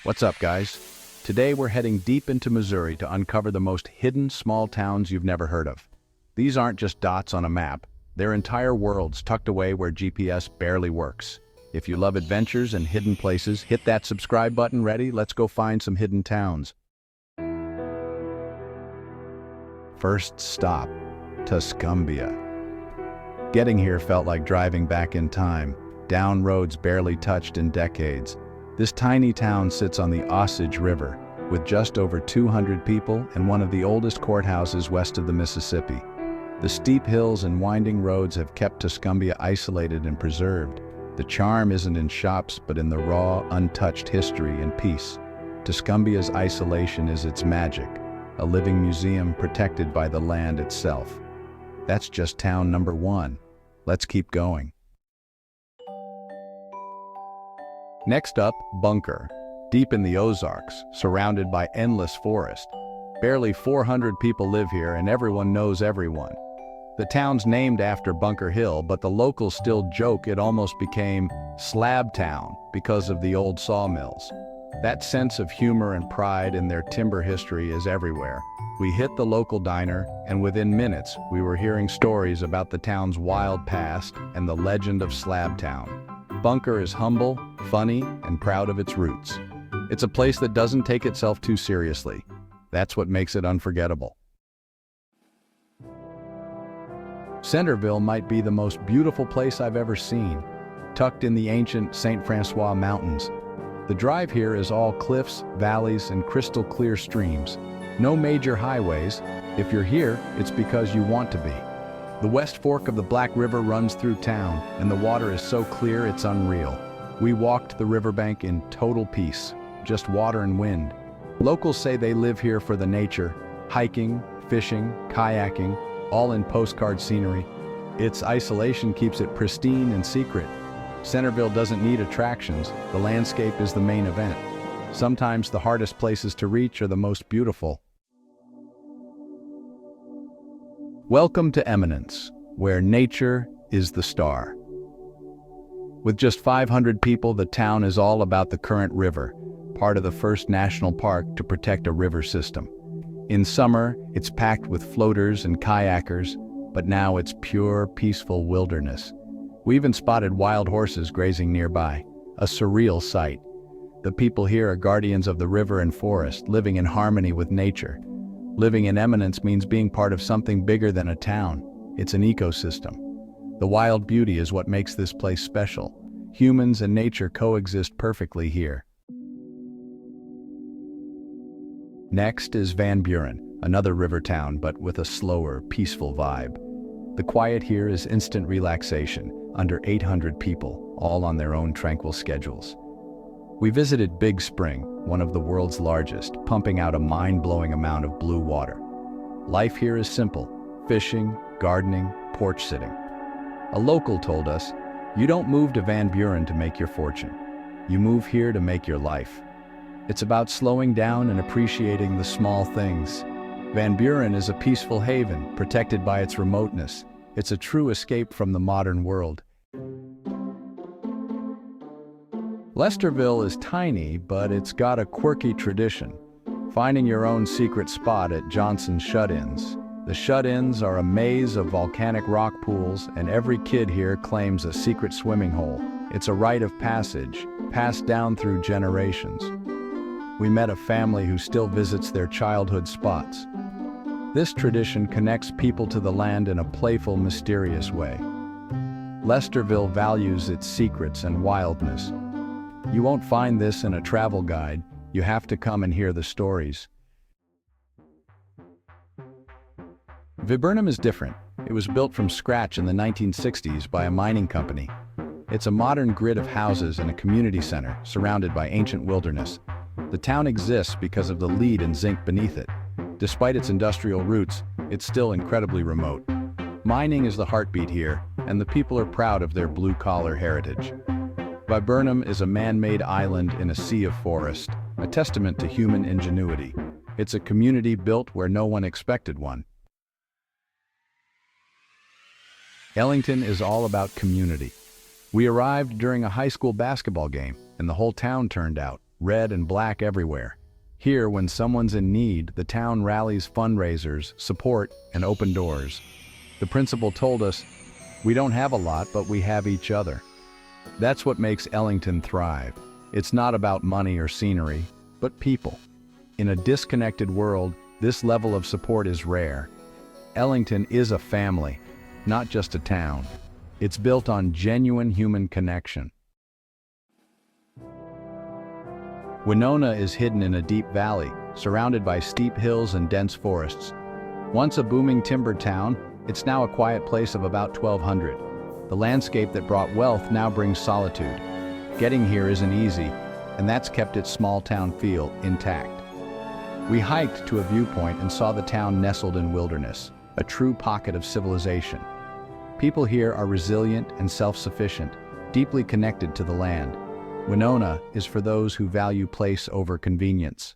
What's up, guys? Today we're heading deep into Missouri to uncover the most hidden small towns you've never heard of. These aren't just dots on a map, they're entire worlds tucked away where GPS barely works. If you love adventures and hidden places, hit that subscribe button. Ready? Let's go find some hidden towns. First stop, Tuscumbia. Getting here felt like driving back in time, down roads barely touched in decades. This tiny town sits on the Osage River, with just over 200 people and one of the oldest courthouses west of the Mississippi. The steep hills and winding roads have kept Tuscumbia isolated and preserved. The charm isn't in shops, but in the raw, untouched history and peace. Tuscumbia's isolation is its magic, a living museum protected by the land itself. That's just town number one. Let's keep going. Next up, Bunker, deep in the Ozarks, surrounded by endless forest. Barely 400 people live here and everyone knows everyone. The town's named after Bunker Hill, but the locals still joke it almost became Slab Town because of the old sawmills. That sense of humor and pride in their timber history is everywhere. We hit the local diner, and within minutes, we were hearing stories about the town's wild past and the legend of Slab Town. Bunker is humble, funny, and proud of its roots. It's a place that doesn't take itself too seriously. That's what makes it unforgettable. Centerville might be the most beautiful place I've ever seen, tucked in the ancient St. Francois Mountains. The drive here is all cliffs, valleys, and crystal clear streams. No major highways. If you're here, it's because you want to be. The West Fork of the Black River runs through town, and the water is so clear it's unreal. We walked the riverbank in total peace, just water and wind. Locals say they live here for the nature, hiking, fishing, kayaking, all in postcard scenery. Its isolation keeps it pristine and secret. Centerville doesn't need attractions, the landscape is the main event. Sometimes the hardest places to reach are the most beautiful. Welcome to Eminence, where nature is the star. With just 500 people, the town is all about the Current River, part of the first national park to protect a river system. In summer, it's packed with floaters and kayakers, but now it's pure, peaceful wilderness. We even spotted wild horses grazing nearby, a surreal sight. The people here are guardians of the river and forest, living in harmony with nature. Living in Eminence means being part of something bigger than a town. It's an ecosystem. The wild beauty is what makes this place special. Humans and nature coexist perfectly here. Next is Van Buren, another river town, but with a slower, peaceful vibe. The quiet here is instant relaxation, under 800 people, all on their own tranquil schedules. We visited Big Spring, one of the world's largest, pumping out a mind-blowing amount of blue water. Life here is simple: fishing, gardening, porch sitting. A local told us, "You don't move to Van Buren to make your fortune. You move here to make your life." It's about slowing down and appreciating the small things. Van Buren is a peaceful haven, protected by its remoteness. It's a true escape from the modern world. Lesterville is tiny, but it's got a quirky tradition: finding your own secret spot at Johnson's Shut-ins. The Shut-ins are a maze of volcanic rock pools, and every kid here claims a secret swimming hole. It's a rite of passage, passed down through generations. We met a family who still visits their childhood spots. This tradition connects people to the land in a playful, mysterious way. Lesterville values its secrets and wildness. You won't find this in a travel guide. You have to come and hear the stories. Viburnum is different. It was built from scratch in the 1960s by a mining company. It's a modern grid of houses and a community center surrounded by ancient wilderness. The town exists because of the lead and zinc beneath it. Despite its industrial roots, it's still incredibly remote. Mining is the heartbeat here, and the people are proud of their blue-collar heritage. Viburnum is a man-made island in a sea of forest, a testament to human ingenuity. It's a community built where no one expected one. Ellington is all about community. We arrived during a high school basketball game, and the whole town turned out. red and black everywhere. Here, when someone's in need, the town rallies fundraisers, support, and open doors. The principal told us, "We don't have a lot, but we have each other." That's what makes Ellington thrive. It's not about money or scenery, but people. In a disconnected world, this level of support is rare. Ellington is a family, not just a town. It's built on genuine human connection. Winona is hidden in a deep valley, surrounded by steep hills and dense forests. Once a booming timber town, it's now a quiet place of about 1,200. The landscape that brought wealth now brings solitude. Getting here isn't easy, and that's kept its small town feel intact. We hiked to a viewpoint and saw the town nestled in wilderness, a true pocket of civilization. People here are resilient and self-sufficient, deeply connected to the land. Winona is for those who value place over convenience.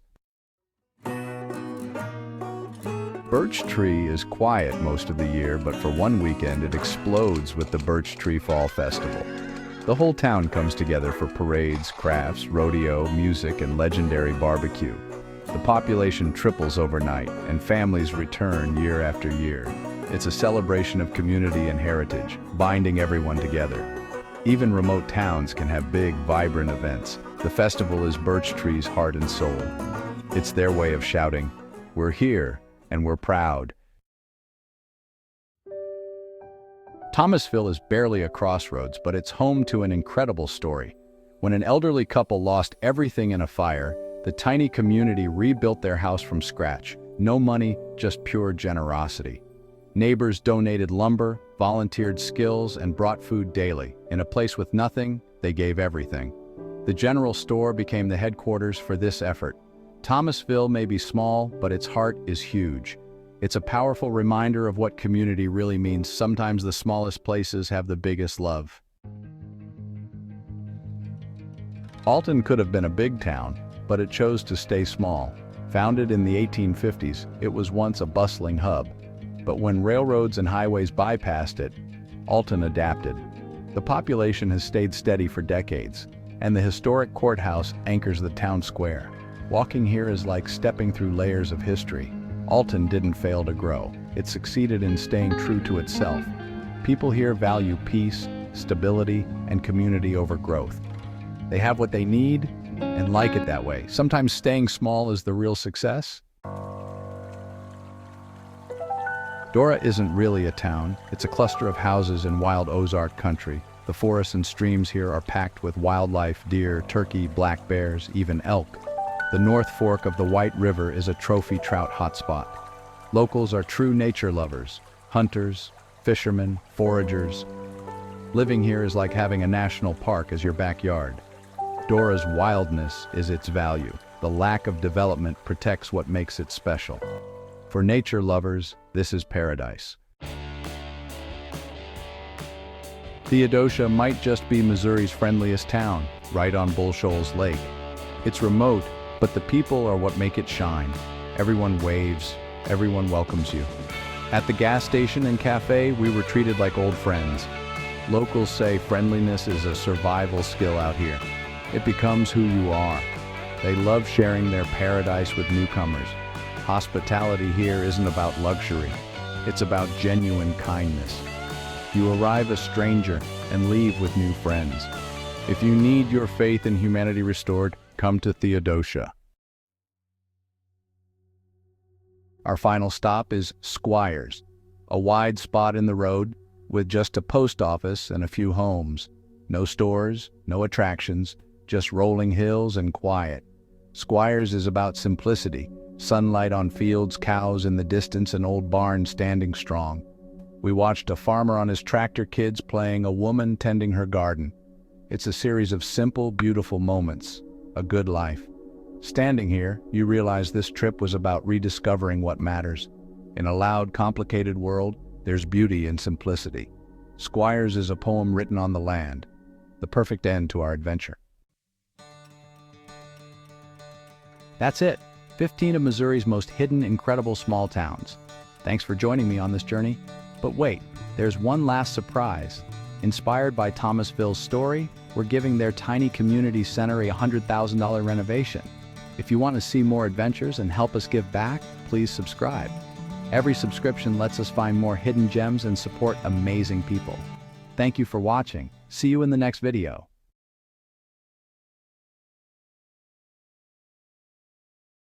Birch Tree is quiet most of the year, but for one weekend it explodes with the Birch Tree Fall Festival. The whole town comes together for parades, crafts, rodeo, music, and legendary barbecue. The population triples overnight, and families return year after year. It's a celebration of community and heritage, binding everyone together. Even remote towns can have big, vibrant events. The festival is Birch Tree's heart and soul. It's their way of shouting, "We're here, and we're proud." Thomasville is barely a crossroads, but it's home to an incredible story. When an elderly couple lost everything in a fire, the tiny community rebuilt their house from scratch. No money, just pure generosity. Neighbors donated lumber, volunteered skills, and brought food daily. In a place with nothing, they gave everything. The general store became the headquarters for this effort. Thomasville may be small, but its heart is huge. It's a powerful reminder of what community really means. Sometimes the smallest places have the biggest love. Alton could have been a big town, but it chose to stay small. Founded in the 1850s, it was once a bustling hub. But when railroads and highways bypassed it, Alton adapted. The population has stayed steady for decades, and the historic courthouse anchors the town square. Walking here is like stepping through layers of history. Alton didn't fail to grow. It succeeded in staying true to itself. People here value peace, stability, and community over growth. They have what they need and like it that way. Sometimes staying small is the real success. Dora isn't really a town. It's a cluster of houses in wild Ozark country. The forests and streams here are packed with wildlife, deer, turkey, black bears, even elk. The North Fork of the White River is a trophy trout hotspot. Locals are true nature lovers, hunters, fishermen, foragers. Living here is like having a national park as your backyard. Dora's wildness is its value. The lack of development protects what makes it special. For nature lovers, this is paradise. Theodosia might just be Missouri's friendliest town, right on Bull Shoals Lake. It's remote, but the people are what make it shine. Everyone waves, everyone welcomes you. At the gas station and cafe, we were treated like old friends. Locals say friendliness is a survival skill out here. It becomes who you are. They love sharing their paradise with newcomers. Hospitality here isn't about luxury. It's about genuine kindness. You arrive a stranger and leave with new friends. If you need your faith in humanity restored, come to Theodosia. Our final stop is Squires, a wide spot in the road with just a post office and a few homes. No stores, no attractions, just rolling hills and quiet. Squires is about simplicity, sunlight on fields, cows in the distance, and old barns standing strong. We watched a farmer on his tractor, kids playing, a woman tending her garden. It's a series of simple, beautiful moments, a good life. Standing here, you realize this trip was about rediscovering what matters. In a loud, complicated world, there's beauty in simplicity. Squires is a poem written on the land, the perfect end to our adventure. That's it, 15 of Missouri's most hidden, incredible small towns. Thanks for joining me on this journey. But wait, there's one last surprise. Inspired by Thomasville's story, we're giving their tiny community center a $100,000 renovation. If you want to see more adventures and help us give back, please subscribe. Every subscription lets us find more hidden gems and support amazing people. Thank you for watching. See you in the next video.